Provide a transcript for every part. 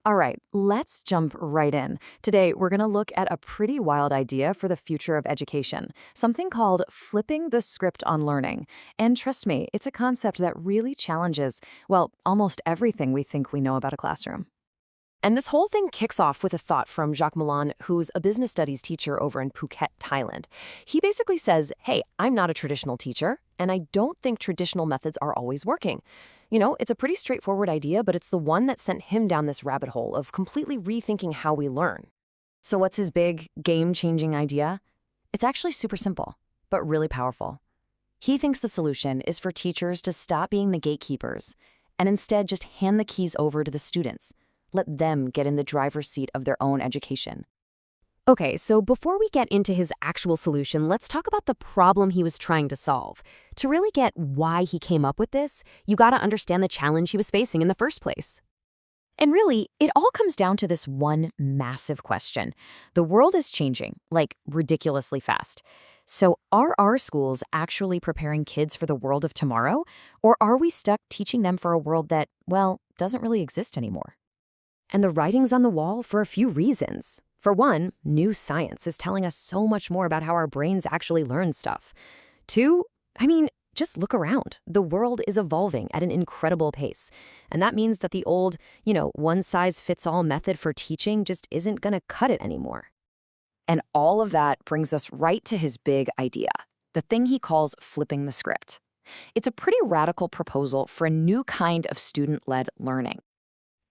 All right, let's jump right in. Today, we're going to look at a pretty wild idea for the future of education, something called flipping the script on learning. And trust me, it's a concept that really challenges, well, almost everything we think we know about a classroom. And this whole thing kicks off with a thought from Jacques Milan, who's a business studies teacher over in Phuket, Thailand. He basically says, hey, I'm not a traditional teacher, and I don't think traditional methods are always working. It's a pretty straightforward idea, but it's the one that sent him down this rabbit hole of completely rethinking how we learn. So, what's his big, game changing idea? It's actually super simple, but really powerful. He thinks the solution is for teachers to stop being the gatekeepers and instead just hand the keys over to the students. Let them get in the driver's seat of their own education. Okay, so before we get into his actual solution, let's talk about the problem he was trying to solve. To really get why he came up with this, you gotta understand the challenge he was facing in the first place. And really, it all comes down to this one massive question. The world is changing, like ridiculously fast. So are our schools actually preparing kids for the world of tomorrow? Or are we stuck teaching them for a world that, well, doesn't really exist anymore? And the writing's on the wall for a few reasons. For one, new science is telling us so much more about how our brains actually learn stuff. Two, just look around. The world is evolving at an incredible pace. And that means that the old, one-size-fits-all method for teaching just isn't going to cut it anymore. And all of that brings us right to his big idea, the thing he calls flipping the script. It's a pretty radical proposal for a new kind of student-led learning.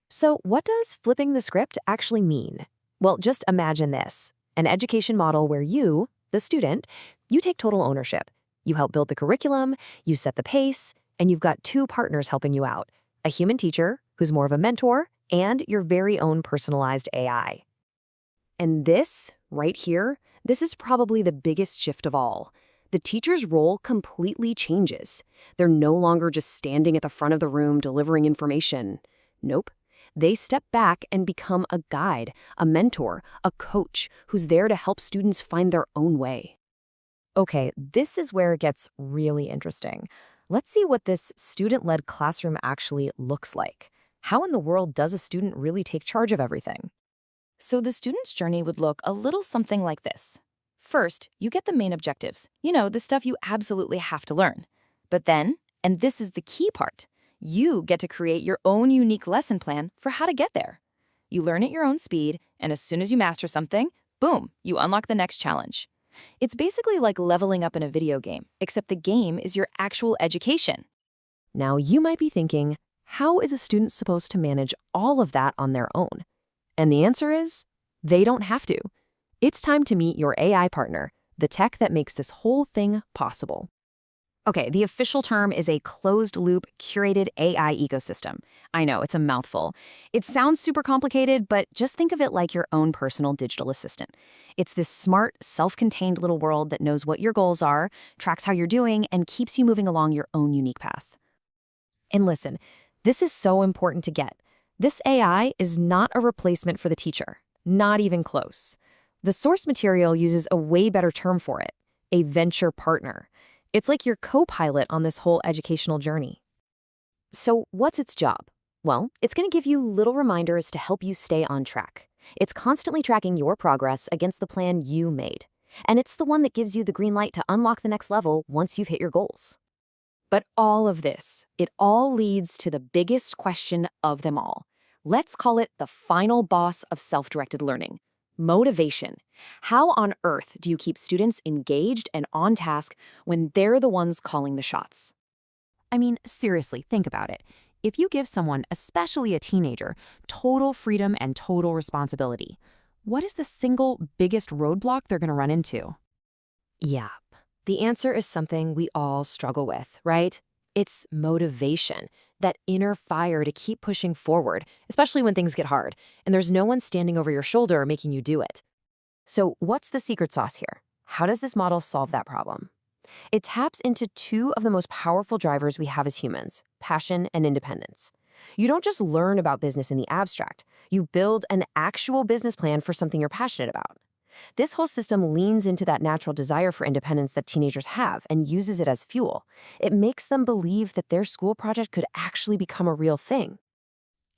So what does flipping the script actually mean? Well, just imagine this, an education model where you, the student, you take total ownership. You help build the curriculum, you set the pace, and you've got two partners helping you out, a human teacher, who's more of a mentor, and your very own personalized AI. And this, right here, this is probably the biggest shift of all. The teacher's role completely changes. They're no longer just standing at the front of the room delivering information. Nope. They step back and become a guide, a mentor, a coach who's there to help students find their own way. Okay, this is where it gets really interesting. Let's see what this student-led classroom actually looks like. How in the world does a student really take charge of everything? So the student's journey would look a little something like this. First, you get the main objectives, the stuff you absolutely have to learn. But then, and this is the key part, you get to create your own unique lesson plan for how to get there. You learn at your own speed, and as soon as you master something, boom, you unlock the next challenge. It's basically like leveling up in a video game, except the game is your actual education. Now, you might be thinking, how is a student supposed to manage all of that on their own? And the answer is, they don't have to. It's time to meet your AI partner, the tech that makes this whole thing possible. Okay, the official term is a closed-loop, curated AI ecosystem. I know, it's a mouthful. It sounds super complicated, but just think of it like your own personal digital assistant. It's this smart, self-contained little world that knows what your goals are, tracks how you're doing, and keeps you moving along your own unique path. And listen, this is so important to get. This AI is not a replacement for the teacher, not even close. The source material uses a way better term for it, a venture partner. It's like your co-pilot on this whole educational journey. So what's its job? Well, it's going to give you little reminders to help you stay on track. It's constantly tracking your progress against the plan you made. And it's the one that gives you the green light to unlock the next level once you've hit your goals. But all of this, it all leads to the biggest question of them all. Let's call it the final boss of self-directed learning. Motivation. How on earth do you keep students engaged and on task when they're the ones calling the shots? Seriously, think about it. If you give someone, especially a teenager, total freedom and total responsibility, what is the single biggest roadblock they're going to run into? Yep. The answer is something we all struggle with, right? It's motivation, that inner fire to keep pushing forward, especially when things get hard, and there's no one standing over your shoulder making you do it. So what's the secret sauce here? How does this model solve that problem? It taps into two of the most powerful drivers we have as humans, passion and independence. You don't just learn about business in the abstract. You build an actual business plan for something you're passionate about. This whole system leans into that natural desire for independence that teenagers have and uses it as fuel. It makes them believe that their school project could actually become a real thing.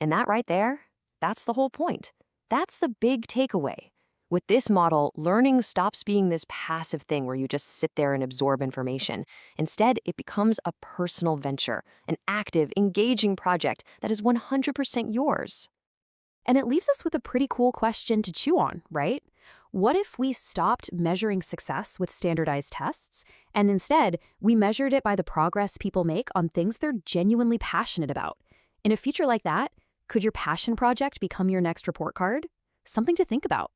And that right there, That's the whole point. That's the big takeaway. With this model, learning stops being this passive thing where you just sit there and absorb information. Instead, it becomes a personal venture, an active, engaging project that is 100% yours. And it leaves us with a pretty cool question to chew on, right? What if we stopped measuring success with standardized tests, and instead, we measured it by the progress people make on things they're genuinely passionate about? In a future like that, could your passion project become your next report card? Something to think about.